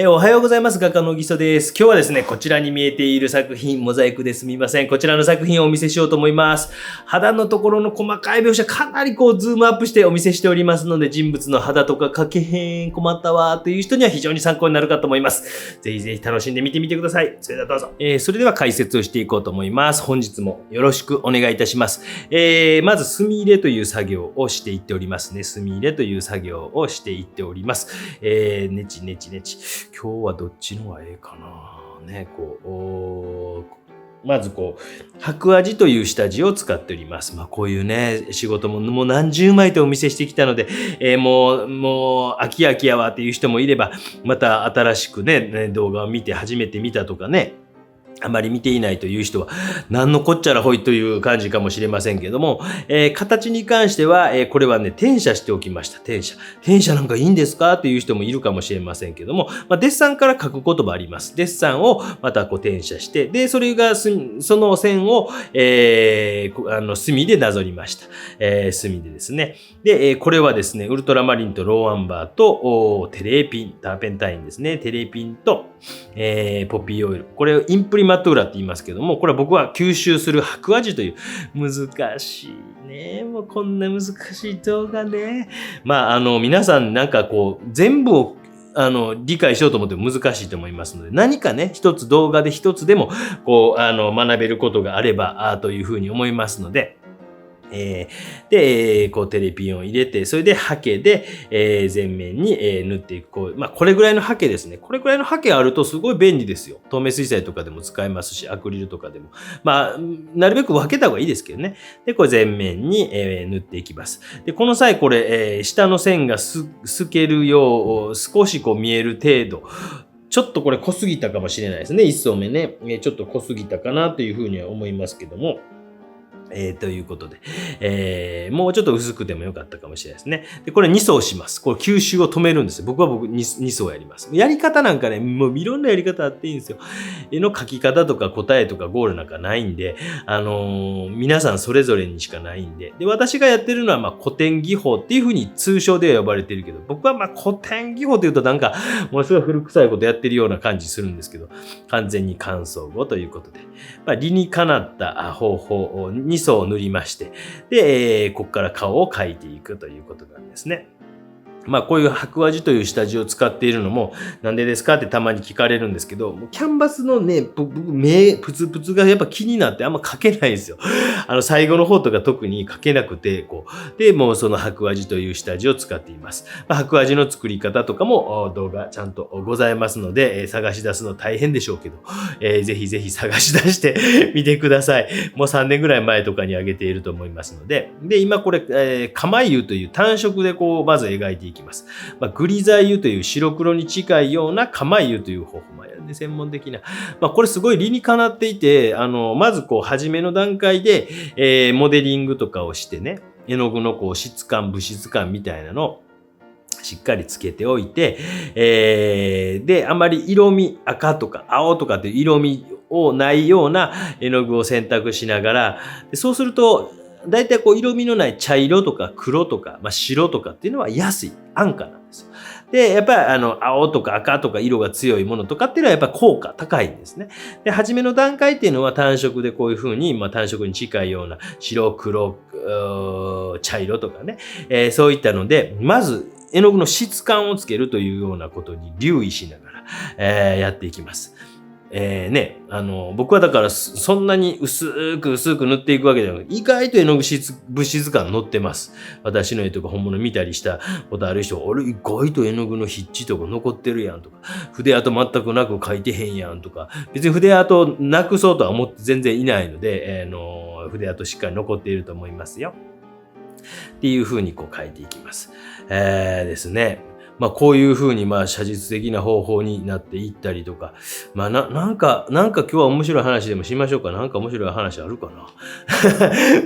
おはようございます。画家の木曽です。今日はですね、こちらに見えている作品、モザイクですみません。こちらの作品をお見せしようと思います。肌のところの細かい描写、かなりズームアップしてお見せしておりますので、人物の肌とか描けへん、困ったわという人には非常に参考になるかと思います。ぜひぜひ楽しんで見てみてください。それではどうぞ。それでは解説をしていこうと思います。本日もよろしくお願いいたします。まず、墨入れという作業をしていっておりますね。墨入れという作業をしていっております。ねちねちねち。今日はどっちのがええかなね、まず白味という下地を使っております。こういうね、仕事もう何十枚とお見せしてきたので、もう飽きやわっていう人もいれば、また新しくね、動画を見て初めて見たとかね、あまり見ていないという人は、何のこっちゃらほいという感じかもしれませんけども、形に関しては、これはね、転写しておきました。転写なんかいいんですかという人もいるかもしれませんけども、デッサンから書くこともあります。デッサンをまた転写して、で、それがその線を、墨でなぞりました。墨でですね。で、これはですね、ウルトラマリンとローアンバーと、テレピン、ターペンタインですね。テレピンと、ポピーオイル。これをインプリマトゥーラって言いますけども、これは僕は吸収する白味という難しいね。もうこんな難しい動画ね。皆さんなんか全部を理解しようと思っても難しいと思いますので、何かね、一つ動画で一つでも、学べることがあれば、というふうに思いますので、で、テレピンを入れて、それでハケで、全面に、塗っていく。これぐらいのハケですね。これぐらいのハケあるとすごい便利ですよ。透明水彩とかでも使えますし、アクリルとかでも。なるべく分けた方がいいですけどね。で、これ全面に、塗っていきます。で、この際これ、下の線が透けるよう、少し見える程度。ちょっとこれ濃すぎたかもしれないですね。一層目ね。ちょっと濃すぎたかなというふうには思いますけども。ということで、もうちょっと薄くてもよかったかもしれないですね。で、これ2層します。これ吸収を止めるんですよ。僕2層やります。やり方なんかね、もういろんなやり方あっていいんですよ。絵の描き方とか答えとかゴールなんかないんで、皆さんそれぞれにしかないんで。で、私がやってるのは古典技法っていうふうに通称では呼ばれてるけど、僕は古典技法っていうとなんか、ものすごい古臭いことやってるような感じするんですけど、完全に乾燥後ということで、理にかなった方法を2層塗りまして、で、ここから顔を描いていくということなんですね。こういう白味という下地を使っているのも、なんでですかってたまに聞かれるんですけど、キャンバスのね、目、プツプツがやっぱ気になってあんま描けないんですよ。最後の方とか特に描けなくて、で、もうその白味という下地を使っています。白味の作り方とかも動画ちゃんとございますので、探し出すの大変でしょうけど、ぜひぜひ探し出してみてください。もう3年ぐらい前とかに上げていると思いますので、で、今これ、釜油という単色でまず描いていきます。グリザ油という白黒に近いような釜油という方法。専門的な。これすごい理にかなっていて、まず初めの段階で、モデリングとかをしてね、絵の具の質感、物質感みたいなのをしっかりつけておいて、で、あまり色味、赤とか青とかっていう色味をないような絵の具を選択しながら、そうすると、だいたい色味のない茶色とか黒とか、白とかっていうのは安い、安価なんですよ。で、やっぱり青とか赤とか色が強いものとかっていうのはやっぱ効果高いんですね。で、初めの段階っていうのは単色でこういうふうに、単色に近いような白、黒、茶色とかね、そういったので、まず絵の具の質感をつけるというようなことに留意しながら、やっていきます。僕はだからそんなに薄く塗っていくわけじゃなくて、意外と絵の具物質感乗ってます。私の絵とか本物見たりしたことある人は、俺意外と絵の具の筆致とか残ってるやんとか、筆跡全くなく描いてへんやんとか、別に筆跡なくそうとは思って全然いないので、筆跡しっかり残っていると思いますよ。っていう風に描いていきます。ですね。こういう風に写実的な方法になっていったりとか、なんか今日は面白い話でもしましょうか。なんか面白い話あるかな。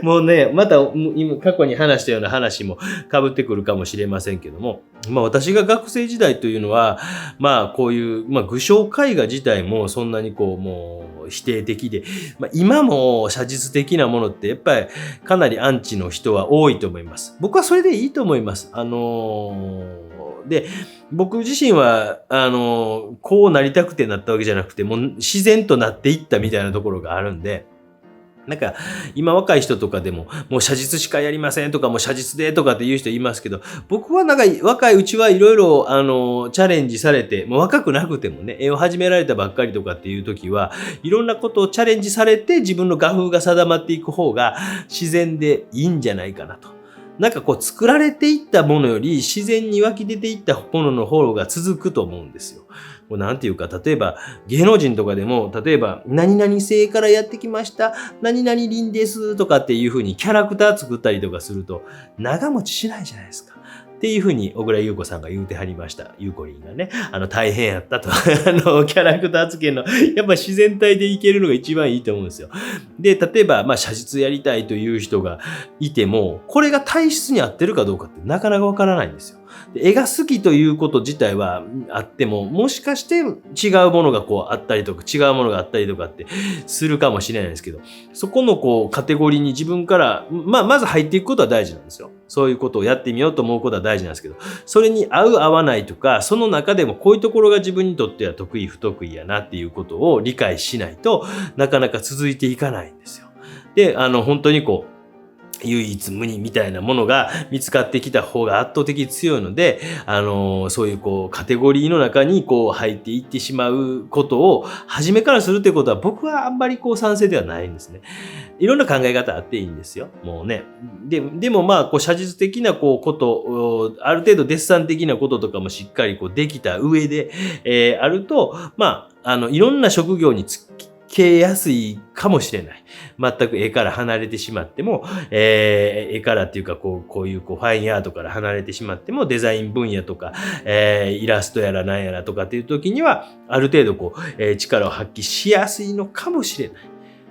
もうね、また今過去に話したような話も被ってくるかもしれませんけども、私が学生時代というのは、こういう、具象絵画自体もそんなにもう否定的で、今も写実的なものってやっぱりかなりアンチの人は多いと思います。僕はそれでいいと思います。で、僕自身は、こうなりたくてなったわけじゃなくて、もう自然となっていったみたいなところがあるんで、なんか、今若い人とかでも、もう写実しかやりませんとか、もう写実でとかって言う人いますけど、僕はなんか若いうちはいろいろ、チャレンジされて、もう若くなくてもね、絵を始められたばっかりとかっていう時は、いろんなことをチャレンジされて、自分の画風が定まっていく方が自然でいいんじゃないかなと。なんかこう作られていったものより自然に湧き出ていったものの方が続くと思うんですよ。こうなんていうか、例えば芸能人とかでも、例えば何々星からやってきました、何々輪ですとかっていう風にキャラクター作ったりとかすると長持ちしないじゃないですか。っていうふうに小倉優子さんが言うてはりました。ゆうこりんがね、大変やったと。キャラクター付けの、やっぱ自然体でいけるのが一番いいと思うんですよ。で、例えば、写実やりたいという人がいても、これが体質に合ってるかどうかってなかなかわからないんですよ。で、絵が好きということ自体はあっても、もしかして違うものがこうあったりとか、違うものがあったりとかってするかもしれないですけど、そこのこうカテゴリーに自分から、まず入っていくことは大事なんですよ。そういうことをやってみようと思うことは大事なんですけど、それに合う合わないとか、その中でもこういうところが自分にとっては得意不得意やなっていうことを理解しないとなかなか続いていかないんですよ。で、本当にこう、唯一無二みたいなものが見つかってきた方が圧倒的に強いので、そういうこうカテゴリーの中にこう入っていってしまうことを初めからするってことは僕はあんまりこう賛成ではないんですね。いろんな考え方あっていいんですよ。もうね。でもこう写実的なこうこと、ある程度デッサン的なこととかもしっかりこうできた上で、あると、いろんな職業につけやすいかもしれない。全く絵から離れてしまっても、絵からっていうかこういうファインアートから離れてしまっても、デザイン分野とか、イラストやらなんやらとかっていう時には、ある程度こう、力を発揮しやすいのかもしれない。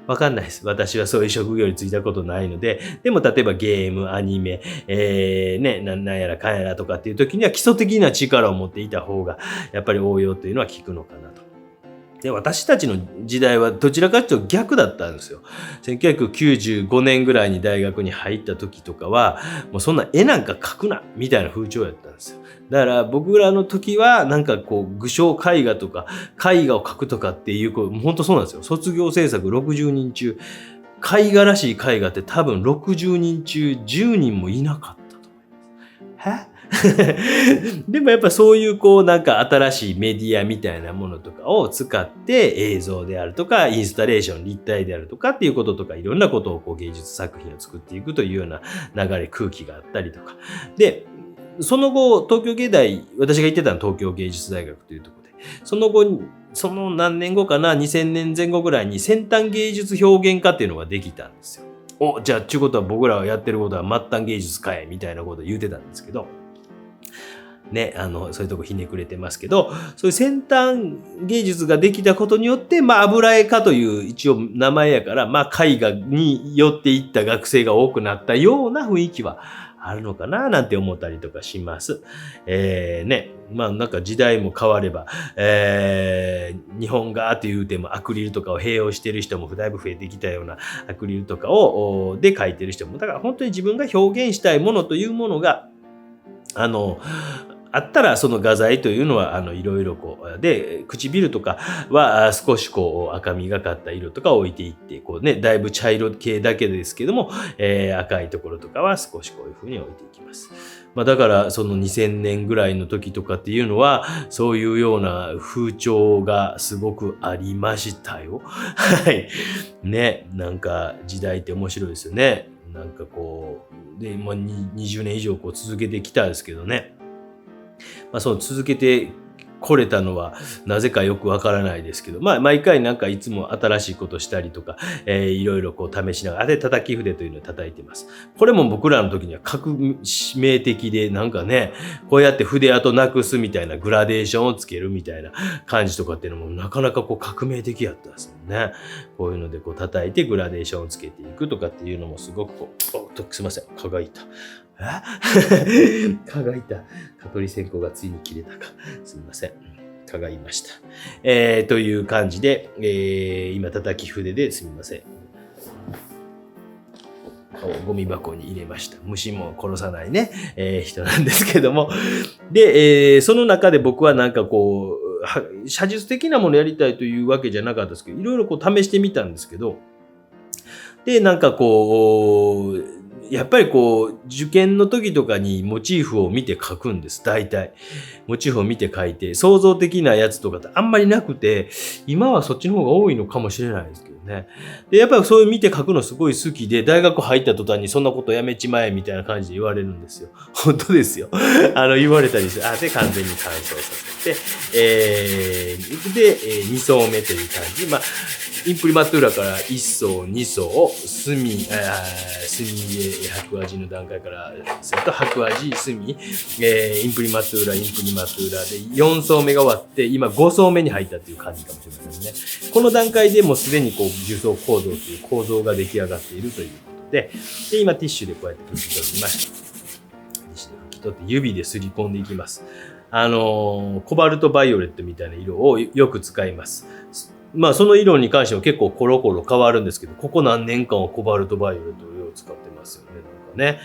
わかんないです。私はそういう職業に就いたことないので、でも例えばゲーム、アニメ、なんやらかんやらとかっていう時には基礎的な力を持っていた方が、やっぱり応用というのは効くのかなと。で、私たちの時代はどちらかというと逆だったんですよ。1995年ぐらいに大学に入った時とかは、もうそんな絵なんか描くなみたいな風潮やったんですよ。だから僕らの時はなんかこう具象絵画とか絵画を描くとかっていう本当そうなんですよ。卒業制作60人中、絵画らしい絵画って多分60人中10人もいなかったと思います。でもやっぱそういうこうなんか新しいメディアみたいなものとかを使って映像であるとかインスタレーション立体であるとかっていうこととかいろんなことをこう芸術作品を作っていくというような流れ空気があったりとかでその後東京芸大私が行ってたのは東京芸術大学というところでその後その何年後かな2000年前後ぐらいに先端芸術表現科っていうのができたんですよ。じゃあっていうことは僕らがやってることは末端芸術かえみたいなことを言うてたんですけどね、そういうとこひねくれてますけど、そういう先端芸術ができたことによって、油絵科という一応名前やから、絵画に寄っていった学生が多くなったような雰囲気はあるのかななんて思ったりとかします。なんか時代も変われば、日本画というてもアクリルとかを併用している人もだいぶ増えてきたようなアクリルとかで描いてる人も、だから本当に自分が表現したいものというものが、あったらその画材というのはいろいろこうで唇とかは少しこう赤みがかった色とか置いていってこうねだいぶ茶色系だけですけども、赤いところとかは少しこういう風に置いていきます。だからその2000年ぐらいの時とかっていうのはそういうような風潮がすごくありましたよ。はい。ね、なんか時代って面白いですよね。なんかこうで、20年以上こう続けてきたんですけどね。その続けてこれたのはなぜかよくわからないですけど、毎回なんかいつも新しいことしたりとか、いろいろこう試しながら、で、叩き筆というのを叩いてます。これも僕らの時には革命的で、なんかね、こうやって筆跡なくすみたいなグラデーションをつけるみたいな感じとかっていうのもなかなかこう革命的やったんですよね。こういうのでこう叩いてグラデーションをつけていくとかっていうのもすごくすいません、蚊がいた。蚊がいた。蚊取り線香がついに切れたか。すみません。蚊がいました。という感じで、今叩き筆ですみません。ゴミ箱に入れました。虫も殺さないね、人なんですけども。で、その中で僕はなんかこう、写実的なものやりたいというわけじゃなかったですけど、いろいろこう試してみたんですけど、で、なんかこう、やっぱりこう、受験の時とかにモチーフを見て描くんです、大体。モチーフを見て描いて、創造的なやつとかってあんまりなくて、今はそっちの方が多いのかもしれないですけどね。で、やっぱりそういう見て描くのすごい好きで、大学入った途端にそんなことやめちまえみたいな感じで言われるんですよ。本当ですよ。言われたりして、で、完全に乾燥させて、2層目という感じ。まあ、インプリマトゥーラから1層、2層、墨絵、白味の段階から、それと白味、墨、インプリマトゥーラで4層目が終わって、今5層目に入ったという感じかもしれませんね。この段階でもうすでにこう、重層構造という構造が出来上がっているということで、今ティッシュでこうやって拭き取りました。ティッシュで拭き取って指ですり込んでいきます。コバルトバイオレットみたいな色をよく使います。まあその色に関しては結構コロコロ変わるんですけど、ここ何年間はコバルトバイオレットを使ってますよね。なんかね。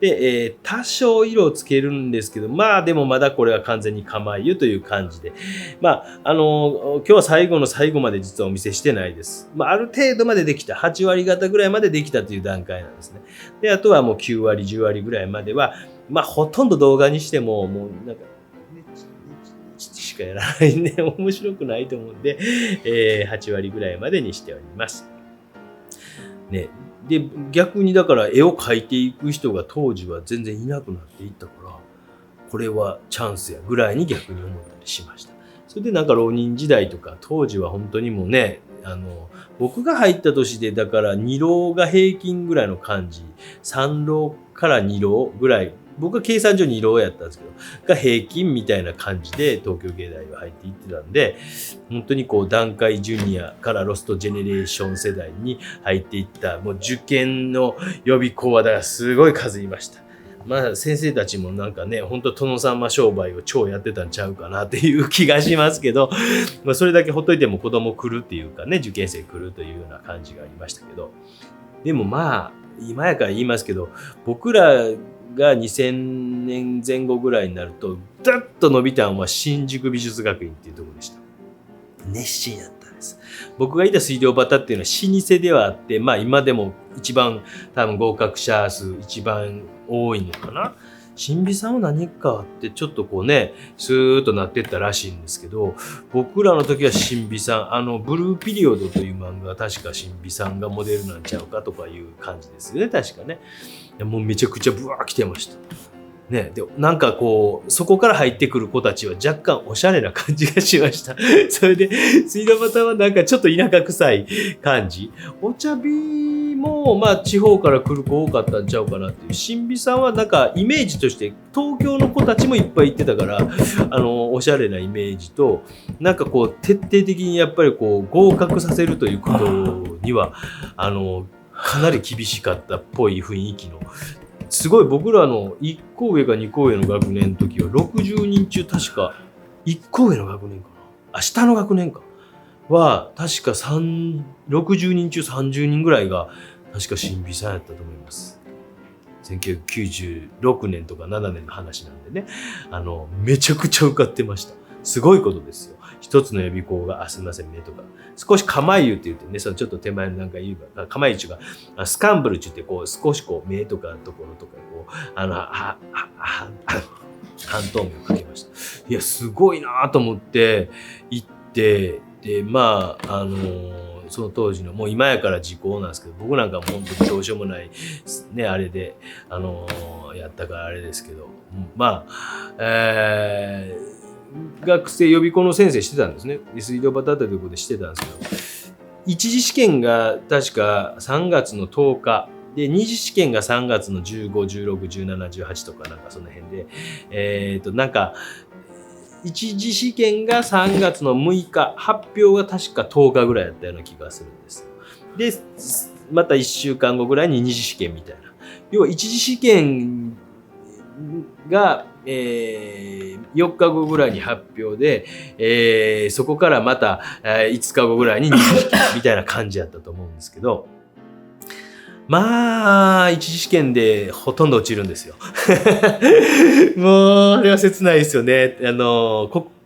で、多少色をつけるんですけど、まあでもまだこれは完全に釜湯という感じで。まあ、今日は最後の最後まで実はお見せしてないです。まあある程度までできた。8割方ぐらいまでできたという段階なんですね。で、あとはもう9割、10割ぐらいまでは、まあほとんど動画にしても、もうなんか、しかやらないんで面白くないと思うんで、8割ぐらいまでにしております。ね、で逆にだから絵を描いていく人が当時は全然いなくなっていったから、これはチャンスやぐらいに逆に思ったりしました。それでなんか浪人時代とか当時は本当にもうね、僕が入った年でだから2浪が平均ぐらいの感じ、3浪から2浪ぐらい、僕は計算上2浪やったんですけど、が平均みたいな感じで東京芸大は入っていってたんで、本当にこう団塊ジュニアからロストジェネレーション世代に入っていった、もう受験の予備校はだからすごい数いました。まあ先生たちもなんかね、本当殿様商売を超やってたんちゃうかなっていう気がしますけど、まあそれだけほっといても子供来るっていうかね、受験生来るというような感じがありましたけど、でもまあ今やから言いますけど、僕らが2000年前後ぐらいになるとダッと伸びたのは新宿美術学院っていうところでした。熱心やったんです。僕がいた水道端っていうのは老舗ではあって、まあ今でも一番多分合格者数一番多いのかな。新美さんは何かあってちょっとこうねスーッとなってったらしいんですけど、僕らの時は新美さん、ブルーピリオドという漫画は確か新美さんがモデルなんちゃうかとかいう感じですよね、確かね。もうめちゃくちゃブワー来てましたね。でなんかこうそこから入ってくる子たちは若干おしゃれな感じがしましたそれで水道端はなんかちょっと田舎臭い感じ、お茶美もまあ地方から来る子多かったんちゃうかなっていう。新美さんはなんかイメージとして東京の子たちもいっぱい行ってたから、おしゃれなイメージと、なんかこう徹底的にやっぱりこう合格させるということにはかなり厳しかったっぽい雰囲気の、すごい僕らの1個上か2個上の学年の時は60人中確か1個上の学年かな、下の学年かは確か60人中30人ぐらいが確か新美さんやったと思います。1996年とか7年の話なんでね、めちゃくちゃ受かってました。すごいことですよ。一つの予備校が、すみませんねとか、少し構え湯って言ってね、そのちょっと手前のなんか言えば、構え湯が、スカンブルって言って、こう、少しこう、目とかところとか、こう、半透明をかけました。いや、すごいなと思って、行って、で、まあ、その当時の、もう今やから時効なんですけど、僕なんかも本当にどうしようもない、ね、あれで、やったからあれですけど、まあ、学生予備校の先生してたんですね。水道端ってとこでしてたんですけど、一次試験が確か3月の10日で、二次試験が3月の15、16、17、18とかなんかその辺で、なんか一次試験が3月の6日、発表が確か10日ぐらいだったような気がするんですよ。で、また1週間後ぐらいに二次試験みたいな。要は一次試験が、4日後ぐらいに発表で、そこからまた、5日後ぐらいに二次試験みたいな感じやったと思うんですけど、まあ、一次試験でほとんど落ちるんですよ。もう、あれは切ないですよね。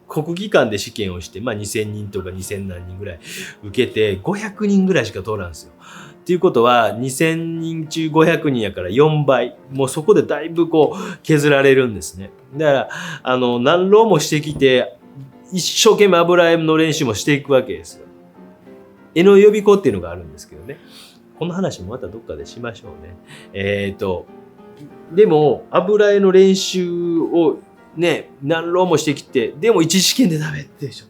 国技館で試験をして、まあ2000人とか2000何人ぐらい受けて、500人ぐらいしか通らんですよ。っていうことは、2000人中500人やから4倍。もうそこでだいぶこう、削られるんですね。だから、何浪もしてきて、一生懸命油絵の練習もしていくわけですよ。絵の予備校っていうのがあるんですけどね。この話もまたどっかでしましょうね。でも、油絵の練習をね、何浪もしてきて、でも一次試験でダメってでしょ。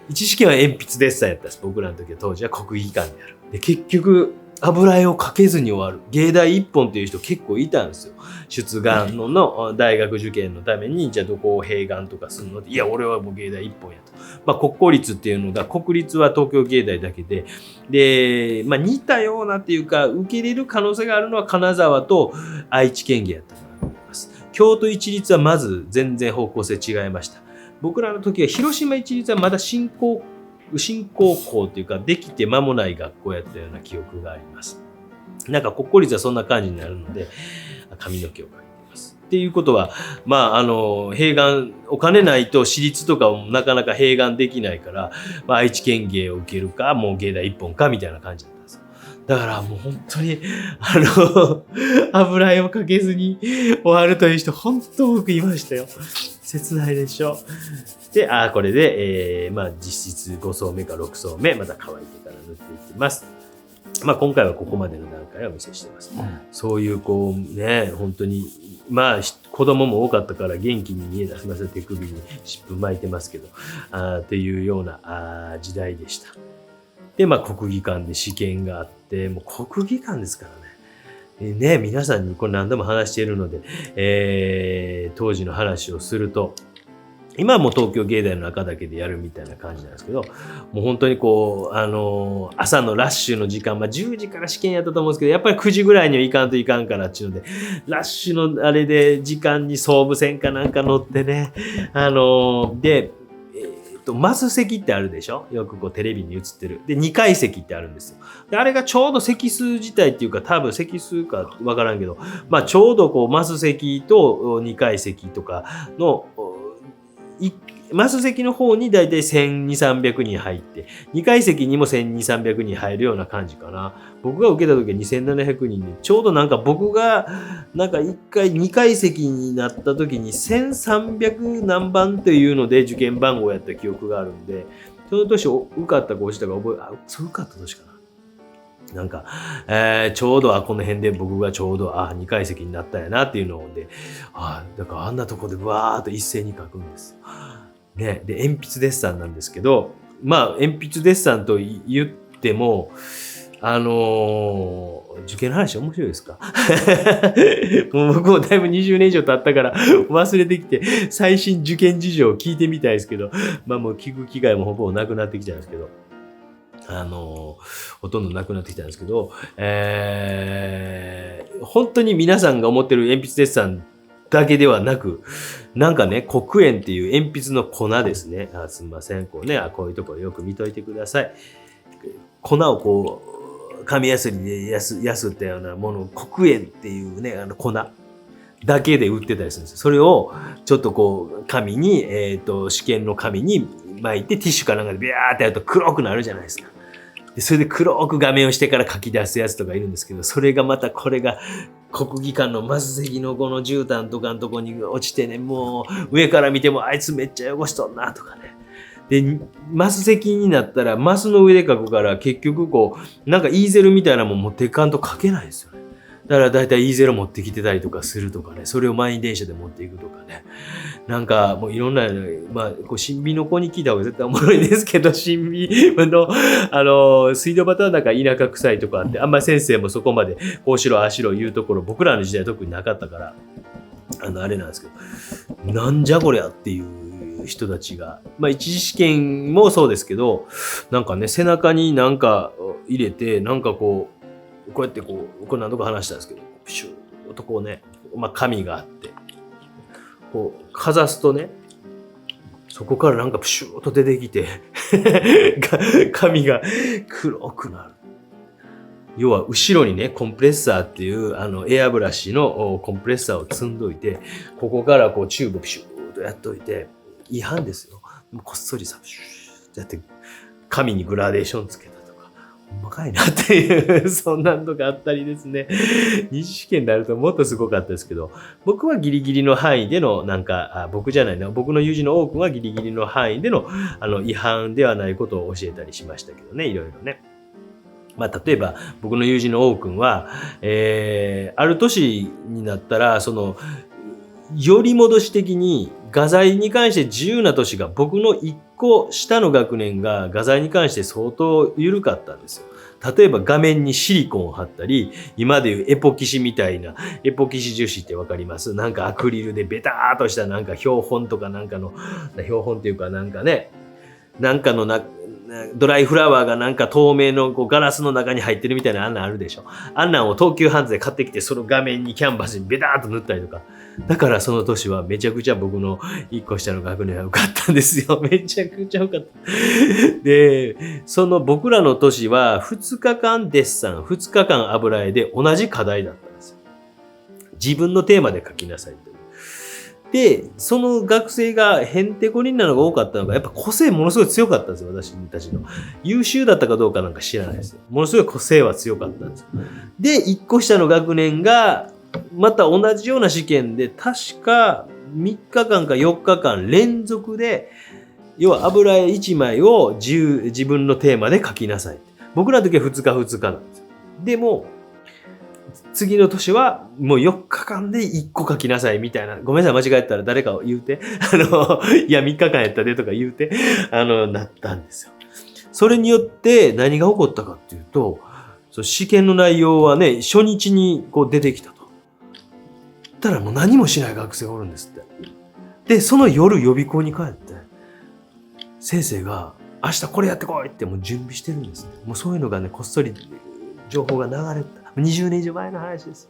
一次試験は鉛筆デッサンやったんです。僕らの時は当時は国技館でやる。で、結局、油絵を描けずに終わる。芸大一本っていう人結構いたんですよ。出願の大学受験のために、じゃあどこを併願とかするのって、いや、俺はもう芸大一本やと。まあ、国公立っていうのが、国立は東京芸大だけで、で、まあ、似たようなっていうか、受け入れる可能性があるのは金沢と愛知県芸やったかなと思います。京都一律はまず全然方向性違いました。僕らの時は広島一律はまだ新高校っていうか、できて間もない学校やったような記憶があります。なんか国公立はそんな感じになるので、髪の毛を描いています。っていうことは、まあ、併願、お金ないと私立とかもなかなか併願できないから、まあ、愛知県芸を受けるか、もう芸大一本か、みたいな感じだったんですよ。だからもう本当に、油絵をかけずに終わるという人、本当多くいましたよ。切ないでしょ。で、これで、まあ、実質5層目か6層目、また乾いてから塗っていきます。まあ、今回はここまでの段階をお見せしています。そういう、こう、ね、本当に、まあ、子供も多かったから元気に見え出しません。手首に湿布巻いてますけど、っていうような時代でした。で、まあ、国技館で試験があって、もう国技館ですからね。ね、皆さんにこれ何度も話しているので、当時の話をすると、今はもう東京芸大の中だけでやるみたいな感じなんですけど、もう本当にこう、朝のラッシュの時間、まあ10時から試験やったと思うんですけど、やっぱり9時ぐらいには行かんといかんからっていうので、ラッシュのあれで時間に総武線かなんか乗ってね、で、マス席ってあるでしょ、よくこうテレビに映ってる。で、2階席ってあるんですよ。で、あれがちょうど席数自体っていうか、多分席数かわからんけど、まあちょうどこうマス席と2階席とかの、マス席の方にだいたい1200、300人入って、2階席にも1200、300人入るような感じかな。僕が受けた時は2700人で、ちょうどなんか僕が、なんか2階席になった時に1300何番というので受験番号やった記憶があるんで、その年受かったか落ちたか受かった年かな。なんか、ちょうどこの辺で僕がちょうど2階席になったんやなっていうので、だからあんなとこでわーっと一斉に書くんです。ね、で、鉛筆デッサンなんですけど、まあ、鉛筆デッサンと言っても、受験の話面白いですか？もう僕もだいぶ20年以上経ったから忘れてきて、最新受験事情を聞いてみたいですけど、まあもう聞く機会もほぼなくなってきたんですけど、ほとんどなくなってきたんですけど、本当に皆さんが思ってる鉛筆デッサンだけではなく、なんかね、黒鉛っていう鉛筆の粉ですね。すみません。こうね、こういうところよく見といてください。粉をこう、紙やすりでやすったようなものを黒鉛っていうね、粉だけで売ってたりするんですよ。それをちょっとこう、紙に、試験の紙に巻いてティッシュかなんかでビャーってやると黒くなるじゃないですか。でそれで黒く画面をしてから書き出すやつとかいるんですけど、それがまたこれが国技館のマス席のこの絨毯とかのとこに落ちてね、もう上から見てもあいつめっちゃ汚しとんなとかね。で、マス席になったらマスの上で書くから結局こう、なんか E0 みたいなもん持っていかんと書けないですよね。だからだいたい E0 持ってきてたりとかするとかね、それを満員電車で持っていくとかね。なんかもういろんな、まあ、こう新美の子に聞いた方が絶対おもろいですけど、新美の、水道端なんか田舎臭いとかあって、あんまり先生もそこまでこうしろああしろ言うところ、僕らの時代は特になかったから、あれなんですけど、なんじゃこりゃっていう人たちが、まあ一次試験もそうですけど、なんかね、背中になんか入れて、なんかこうやってこれ何度か話したんですけど、プシューッとこうね、まあ紙があって、こうかざすとね、そこからなんかプシューッと出てきて紙が黒くなる。要は後ろにね、コンプレッサーっていうエアブラシのコンプレッサーを積んどいて、ここからこうチューブピシューとやっといて、違反ですよ。こっそりさ、シューってやって、髪にグラデーションつけたとか、ほんまかいなっていう、そんなんとかあったりですね。二次試験になるともっとすごかったですけど、僕はギリギリの範囲での、僕じゃないな、僕の友人の多くはギリギリの範囲での、違反ではないことを教えたりしましたけどね、いろいろね。例えば、僕の友人の王くんは、ある年になったら、より戻し的に画材に関して自由な年が僕の1個下の学年が画材に関して相当緩かったんですよ。例えば画面にシリコンを貼ったり、今でいうエポキシみたいな、エポキシ樹脂ってわかります？なんかアクリルでベターっとしたなんか標本とかなんかの、標本っていうかなんかね、なんかのドライフラワーがなんか透明のこうガラスの中に入ってるみたいなあんなんあるでしょ。あんなんを東急ハンズで買ってきて、その画面にキャンバスにベターっと塗ったりとか。だからその年はめちゃくちゃ僕の一個下の学年は受かったんですよ。めちゃくちゃ受かった。で、その僕らの年は2日間デッサン、2日間油絵で同じ課題だったんですよ。自分のテーマで書きなさいという。で、その学生がへんてこりんなのが多かったのが、やっぱ個性ものすごい強かったんですよ、私たちの。優秀だったかどうかなんか知らないですよ。ものすごい個性は強かったんですよ。で、一個下の学年が、また同じような試験で、確か3日間か4日間連続で、要は油絵1枚を自分のテーマで書きなさい。僕らの時は2日2日なんですよ。でも、次の年はもう4日間で1個書きなさいみたいな。ごめんなさい、間違えたら誰かを言うて。いや、3日間やったでとか言うて、なったんですよ。それによって何が起こったかっていうと、試験の内容はね、初日にこう出てきたと。たらもう何もしない学生がおるんですって。で、その夜予備校に帰って、先生が明日これやってこいってもう準備してるんですって。もうそういうのがね、こっそり情報が流れた。20年以上前の話です。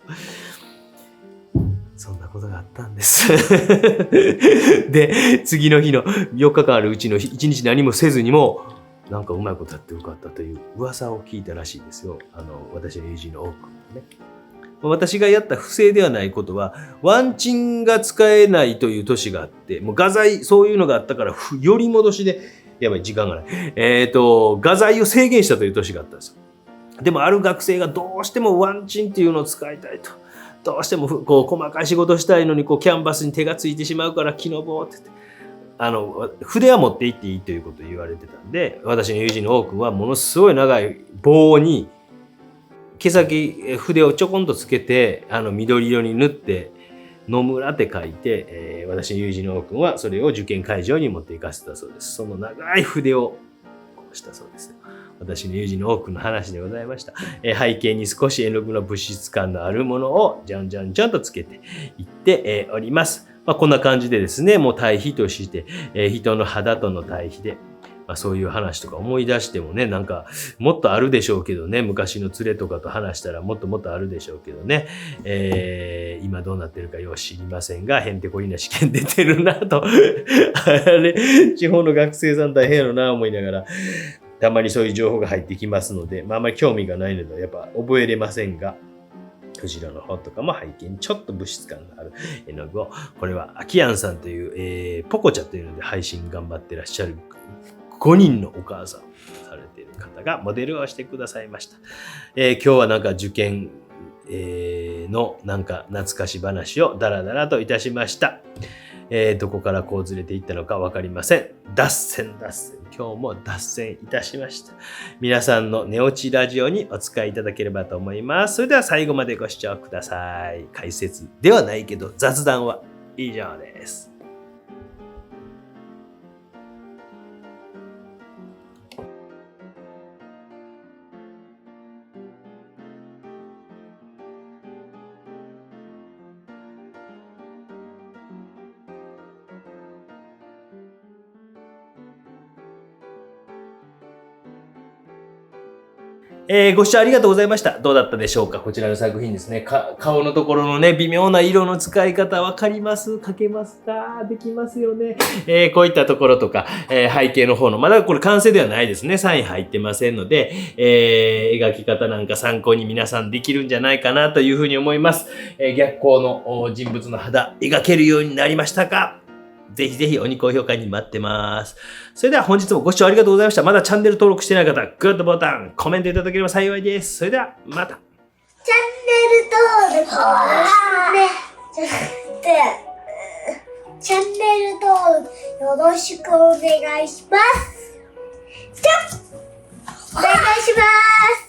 そんなことがあったんです。で、次の日の4日間あるうちの1日何もせずにも、なんかうまいことやってよかったという噂を聞いたらしいですよ。私の友人の多くね。私がやった不正ではないことは、ワンチンが使えないという年があって、もう画材、そういうのがあったから、より戻しで、やばい、時間がない。画材を制限したという年があったんですよ。でもある学生がどうしてもワンチンっていうのを使いたいと。どうしてもこう細かい仕事したいのにこうキャンバスに手がついてしまうから木の棒って言って。筆は持って行っていいということを言われてたんで、私の友人の多くはものすごい長い棒に毛先筆をちょこんとつけて緑色に塗って野村って書いて、私の友人の多くはそれを受験会場に持って行かせたそうです。その長い筆をこうしたそうです。私の友人の多くの話でございました。背景に少し絵の具の物質感のあるものをじゃんじゃんじゃんとつけていっております。こんな感じでですね、もう対比として、人の肌との対比で、そういう話とか思い出してもね、なんかもっとあるでしょうけどね、昔の連れとかと話したらもっともっとあるでしょうけどね、今どうなってるかよう知りませんが、へんてこりな試験出てるなと、あれ、地方の学生さん大変やろな思いながら、たまにそういう情報が入ってきますので、あんまり興味がないので、やっぱ覚えれませんが、後ろの方とかも背景にちょっと物質感のある絵の具を、これはアキアンさんという、ポコチャというので配信頑張ってらっしゃる5人のお母さんされている方がモデルをしてくださいました。今日はなんか受験、のなんか懐かし話をダラダラといたしました。どこからこうずれていったのかわかりません。脱線。今日も脱線いたしました。皆さんの寝落ちラジオにお使いいただければと思います。それでは最後までご視聴ください。解説ではないけど雑談は以上です。ご視聴ありがとうございました。どうだったでしょうか？こちらの作品ですね。顔のところのね、微妙な色の使い方わかります？描けますか？できますよね。こういったところとか、背景の方の、まだこれ完成ではないですね。サイン入ってませんので、描き方なんか参考に皆さんできるんじゃないかなというふうに思います。逆光の人物の肌、描けるようになりましたか？ぜひぜひ鬼高評価に待ってます。それでは本日もご視聴ありがとうございました。まだチャンネル登録してない方、グッドボタン、コメントいただければ幸いです。それではまた。チャンネル登録チャンネル登録よろしくお願いします。じゃあお願いします。